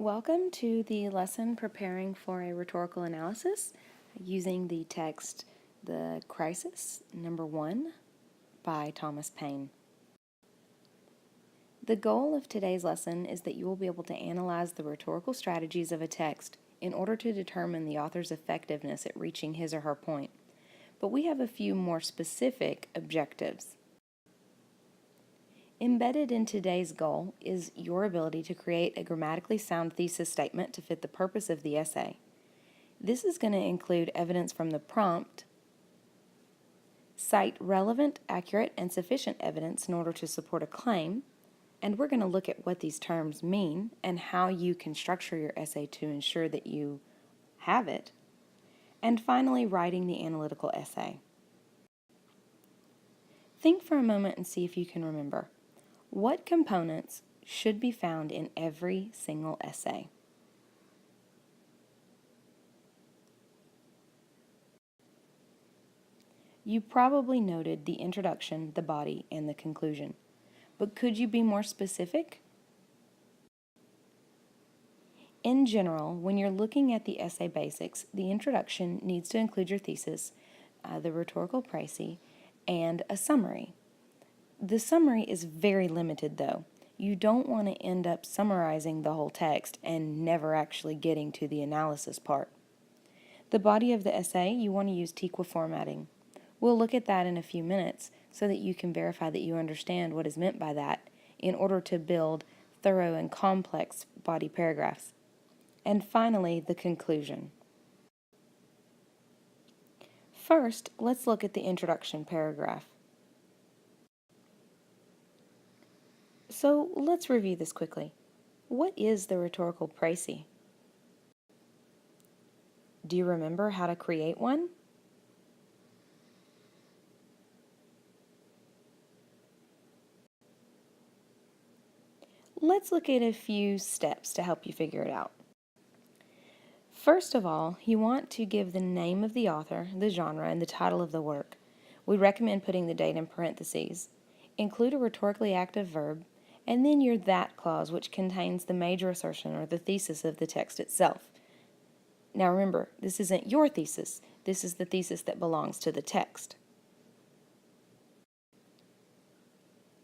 Welcome to the lesson preparing for a rhetorical analysis using the text The Crisis, number 1 by Thomas Paine. The goal of today's lesson is that you will be able to analyze the rhetorical strategies of a text in order to determine the author's effectiveness at reaching his or her point. But we have a few more specific objectives. Embedded in today's goal is your ability to create a grammatically sound thesis statement to fit the purpose of the essay. This is going to include evidence from the prompt, cite relevant, accurate, and sufficient evidence in order to support a claim, and we're going to look at what these terms mean and how you can structure your essay to ensure that you have it, and finally, writing the analytical essay. Think for a moment and see if you can remember. What components should be found in every single essay? You probably noted the introduction, the body, and the conclusion. But could you be more specific? In general, when you're looking at the essay basics, the introduction needs to include your thesis, the rhetorical précis, and a summary. The summary is very limited, though. You don't want to end up summarizing the whole text and never actually getting to the analysis part. The body of the essay, you want to use TEQA formatting. We'll look at that in a few minutes so that you can verify that you understand what is meant by that in order to build thorough and complex body paragraphs. And finally, the conclusion. First, let's look at the introduction paragraph. So let's review this quickly. What is the rhetorical précis? Do you remember how to create one? Let's look at a few steps to help you figure it out. First of all, you want to give the name of the author, the genre, and the title of the work. We recommend putting the date in parentheses. Include a rhetorically active verb, and then your that clause, which contains the major assertion or the thesis of the text itself. Now remember, this isn't your thesis. This is the thesis that belongs to the text.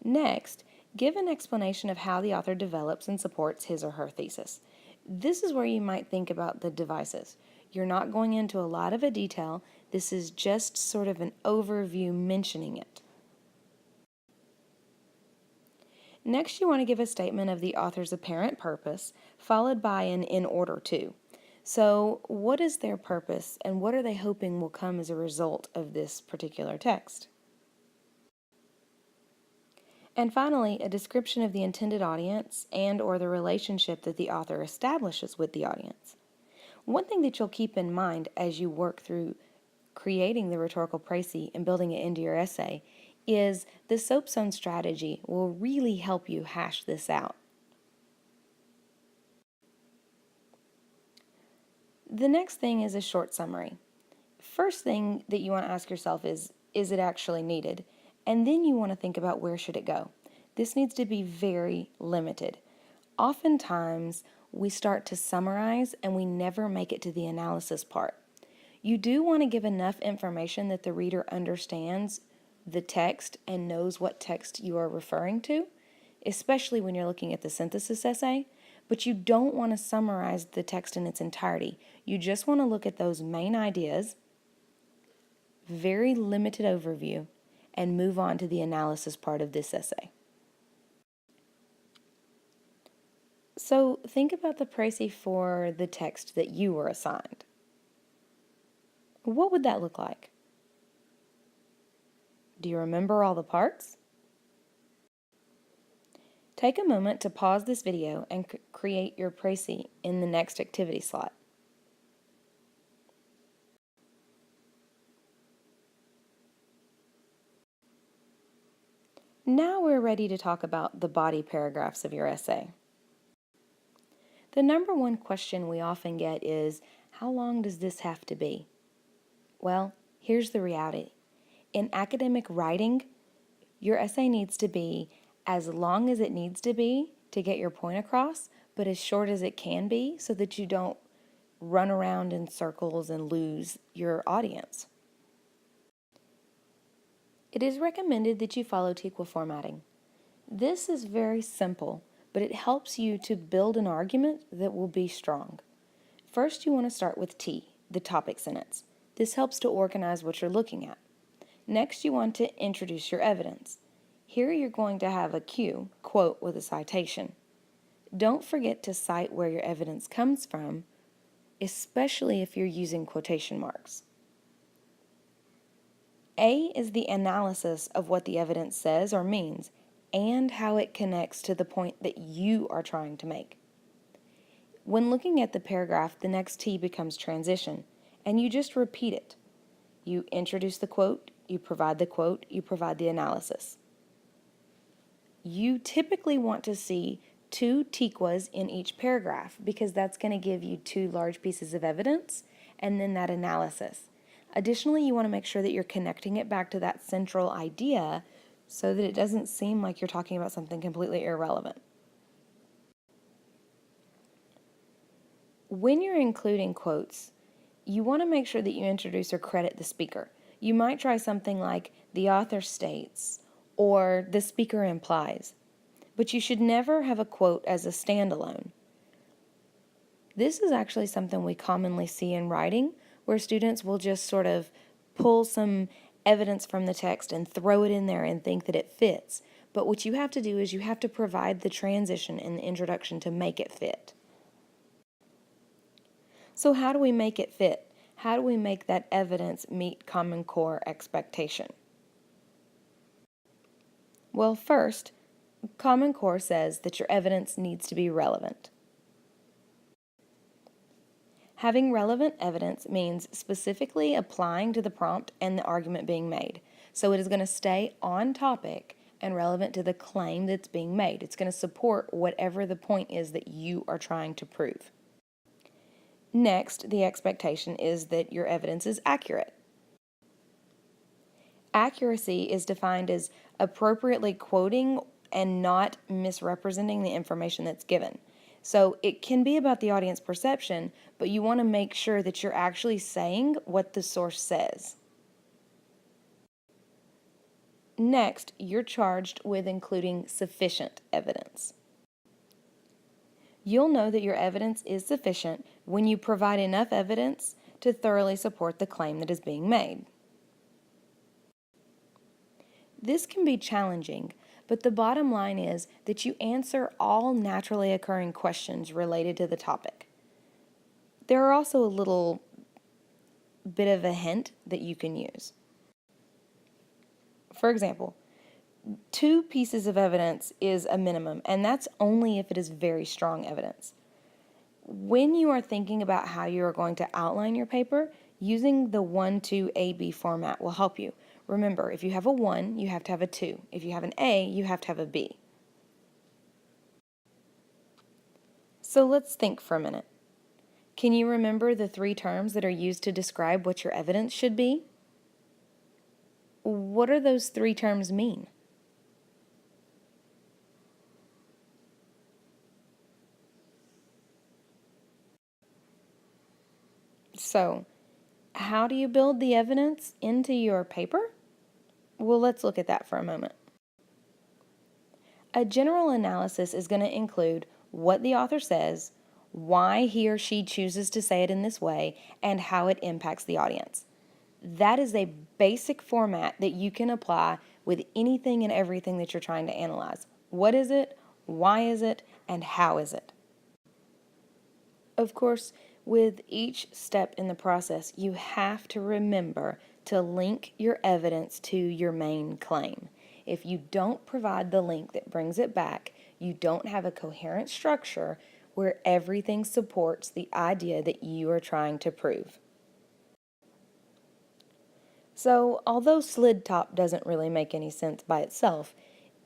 Next, give an explanation of how the author develops and supports his or her thesis. This is where you might think about the devices. You're not going into a lot of a detail. This is just sort of an overview mentioning it. Next, you want to give a statement of the author's apparent purpose, followed by an in order to. So, what is their purpose, and what are they hoping will come as a result of this particular text? And finally, a description of the intended audience and or the relationship that the author establishes with the audience. One thing that you'll keep in mind as you work through creating the rhetorical précis and building it into your essay is the soapstone strategy will really help you hash this out. The next thing is a short summary. First thing that you want to ask yourself is it actually needed? And then you want to think about where should it go. This needs to be very limited. Oftentimes, we start to summarize and we never make it to the analysis part. You do want to give enough information that the reader understands the text and knows what text you are referring to, especially when you're looking at the synthesis essay, but you don't want to summarize the text in its entirety. You just want to look at those main ideas, very limited overview, and move on to the analysis part of this essay. So think about the précis for the text that you were assigned. What would that look like? Do you remember all the parts? Take a moment to pause this video and create your précis in the next activity slot. Now we're ready to talk about the body paragraphs of your essay. The number one question we often get is, how long does this have to be? Well, here's the reality. In academic writing, your essay needs to be as long as it needs to be to get your point across, but as short as it can be so that you don't run around in circles and lose your audience. It is recommended that you follow TEQA formatting. This is very simple, but it helps you to build an argument that will be strong. First, you want to start with T, the topic sentence. This helps to organize what you're looking at. Next, you want to introduce your evidence. Here you're going to have a cue, quote with a citation. Don't forget to cite where your evidence comes from, especially if you're using quotation marks. A is the analysis of what the evidence says or means and how it connects to the point that you are trying to make. When looking at the paragraph, the next T becomes transition, and you just repeat it. You introduce the quote, you provide the analysis. You typically want to see 2 TEQAs in each paragraph because that's going to give you 2 large pieces of evidence and then that analysis. Additionally, you want to make sure that you're connecting it back to that central idea so that it doesn't seem like you're talking about something completely irrelevant. When you're including quotes, you want to make sure that you introduce or credit the speaker. You might try something like the author states or the speaker implies, but you should never have a quote as a standalone. This is actually something we commonly see in writing, where students will just sort of pull some evidence from the text and throw it in there and think that it fits. But what you have to do is you have to provide the transition and the introduction to make it fit. So how do we make it fit? How do we make that evidence meet Common Core expectation? Well, first, Common Core says that your evidence needs to be relevant. Having relevant evidence means specifically applying to the prompt and the argument being made. So it is going to stay on topic and relevant to the claim that's being made. It's going to support whatever the point is that you are trying to prove. Next, the expectation is that your evidence is accurate. Accuracy is defined as appropriately quoting and not misrepresenting the information that's given. So it can be about the audience perception, but you want to make sure that you're actually saying what the source says. Next, you're charged with including sufficient evidence. You'll know that your evidence is sufficient when you provide enough evidence to thoroughly support the claim that is being made. This can be challenging, but the bottom line is that you answer all naturally occurring questions related to the topic. There are also a little bit of a hint that you can use. For example, 2 pieces of evidence is a minimum, and that's only if it is very strong evidence. When you are thinking about how you are going to outline your paper, using the 1-2-A-B format will help you. Remember, if you have a 1, you have to have a 2. If you have an A, you have to have a B. So let's think for a minute. Can you remember the 3 terms that are used to describe what your evidence should be? What do those 3 terms mean? So, how do you build the evidence into your paper? Well, let's look at that for a moment. A general analysis is going to include what the author says, why he or she chooses to say it in this way, and how it impacts the audience. That is a basic format that you can apply with anything and everything that you're trying to analyze. What is it? Why is it? And how is it? Of course, with each step in the process, you have to remember to link your evidence to your main claim. If you don't provide the link that brings it back, you don't have a coherent structure where everything supports the idea that you are trying to prove. So, although SLLIDD top doesn't really make any sense by itself,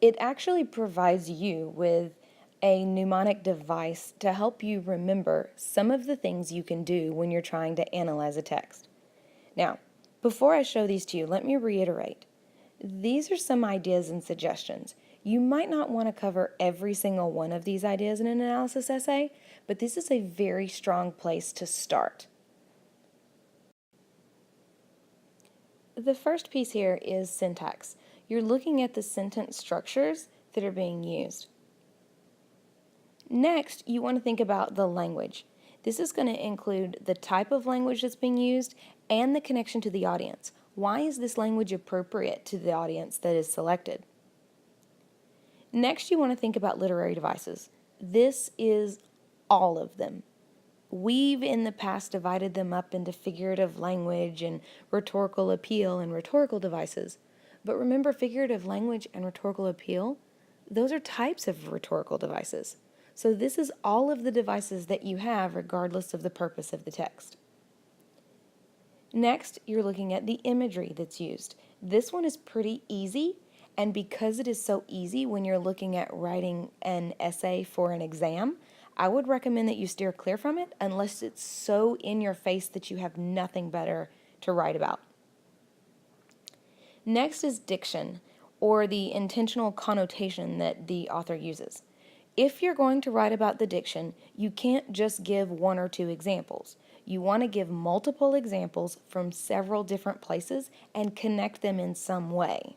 it actually provides you with a mnemonic device to help you remember some of the things you can do when you're trying to analyze a text. Now, before I show these to you, let me reiterate. These are some ideas and suggestions. You might not want to cover every single one of these ideas in an analysis essay, but this is a very strong place to start. The first piece here is syntax. You're looking at the sentence structures that are being used. Next, you want to think about the language. This is going to include the type of language that's being used and the connection to the audience. Why is this language appropriate to the audience that is selected? Next, you want to think about literary devices. This is all of them. We've in the past divided them up into figurative language and rhetorical appeal and rhetorical devices. But remember, figurative language and rhetorical appeal, those are types of rhetorical devices. So this is all of the devices that you have regardless of the purpose of the text. Next, you're looking at the imagery that's used. This one is pretty easy, and because it is so easy when you're looking at writing an essay for an exam, I would recommend that you steer clear from it unless it's so in your face that you have nothing better to write about. Next is diction, or the intentional connotation that the author uses. If you're going to write about the diction, you can't just give one or two examples. You want to give multiple examples from several different places and connect them in some way.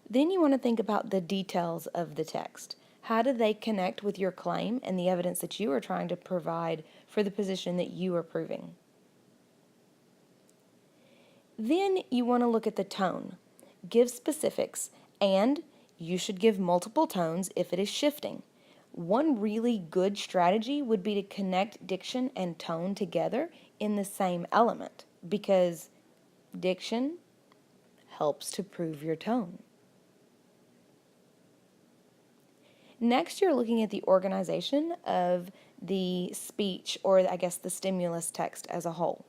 Then you want to think about the details of the text. How do they connect with your claim and the evidence that you are trying to provide for the position that you are proving? Then you want to look at the tone. Give specifics, and you should give multiple tones if it is shifting. One really good strategy would be to connect diction and tone together in the same element, because diction helps to prove your tone. Next, you're looking at the organization of the speech, or I guess the stimulus text as a whole.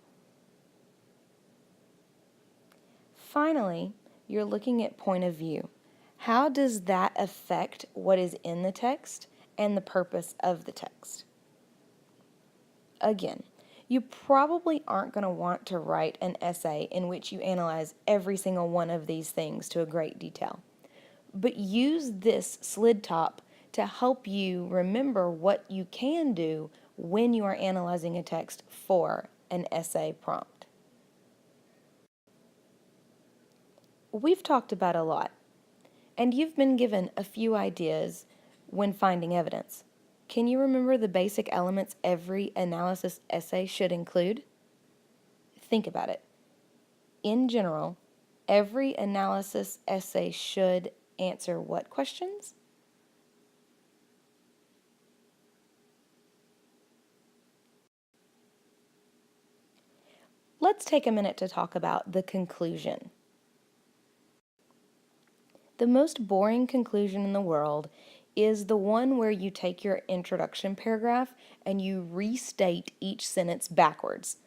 Finally, you're looking at point of view. How does that affect what is in the text and the purpose of the text? Again, you probably aren't going to want to write an essay in which you analyze every single one of these things to a great detail. But use this SLLIDD top to help you remember what you can do when you are analyzing a text for an essay prompt. We've talked about a lot, and you've been given a few ideas when finding evidence. Can you remember the basic elements every analysis essay should include? Think about it. In general, every analysis essay should answer what questions? Let's take a minute to talk about the conclusion. The most boring conclusion in the world is the one where you take your introduction paragraph and you restate each sentence backwards.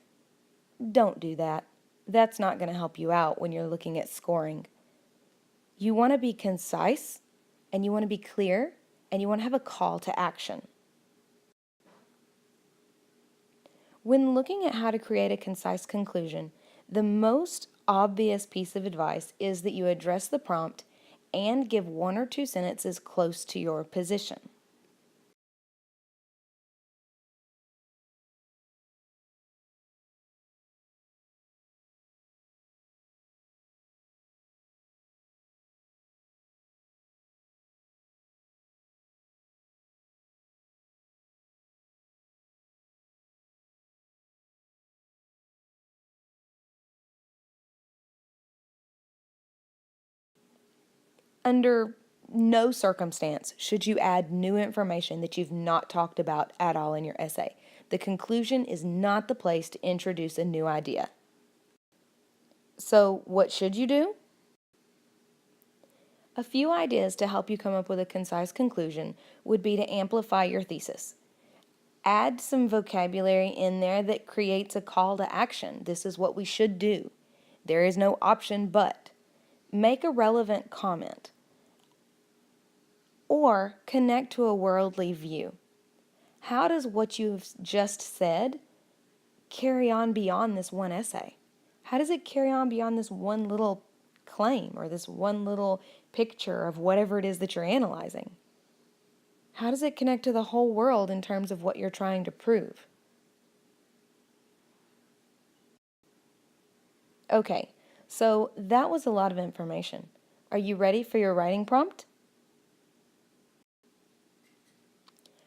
Don't do that. That's not going to help you out when you're looking at scoring. You want to be concise, and you want to be clear, and you want to have a call to action. When looking at how to create a concise conclusion, the most obvious piece of advice is that you address the prompt and give one or two sentences close to your position. Under no circumstance should you add new information that you've not talked about at all in your essay. The conclusion is not the place to introduce a new idea. So, what should you do? A few ideas to help you come up with a concise conclusion would be to amplify your thesis. Add some vocabulary in there that creates a call to action. This is what we should do. There is no option but. Make a relevant comment. Or connect to a worldly view. How does what you've just said carry on beyond this one essay? How does it carry on beyond this one little claim or this one little picture of whatever it is that you're analyzing? How does it connect to the whole world in terms of what you're trying to prove? Okay, so that was a lot of information. Are you ready for your writing prompt?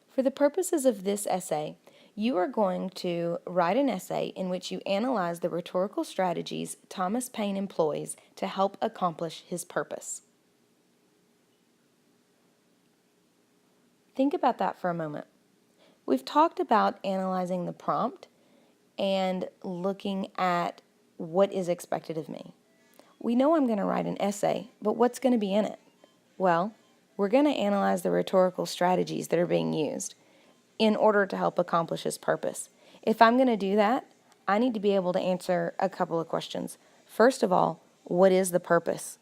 For the purposes of this essay, you are going to write an essay in which you analyze the rhetorical strategies Thomas Paine employs to help accomplish his purpose. Think about that for a moment. We've talked about analyzing the prompt and looking at what is expected of me. We know I'm going to write an essay, but what's going to be in it? Well, we're going to analyze the rhetorical strategies that are being used in order to help accomplish his purpose. If I'm going to do that, I need to be able to answer a couple of questions. First of all, what is the purpose?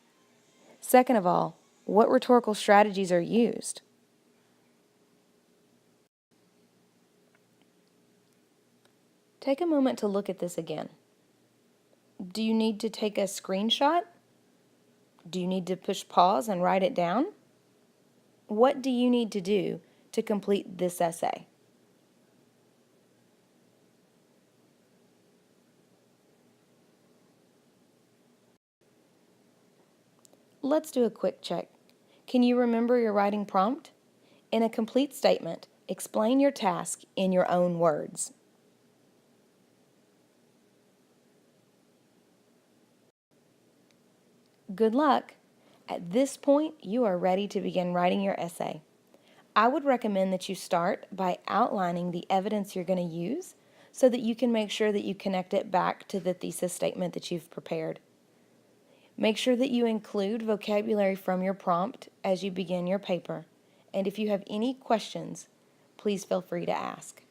Second of all, what rhetorical strategies are used? Take a moment to look at this again. Do you need to take a screenshot? Do you need to push pause and write it down? What do you need to do to complete this essay? Let's do a quick check. Can you remember your writing prompt? In a complete statement, explain your task in your own words. Good luck! At this point, you are ready to begin writing your essay. I would recommend that you start by outlining the evidence you're going to use so that you can make sure that you connect it back to the thesis statement that you've prepared. Make sure that you include vocabulary from your prompt as you begin your paper. And if you have any questions, please feel free to ask.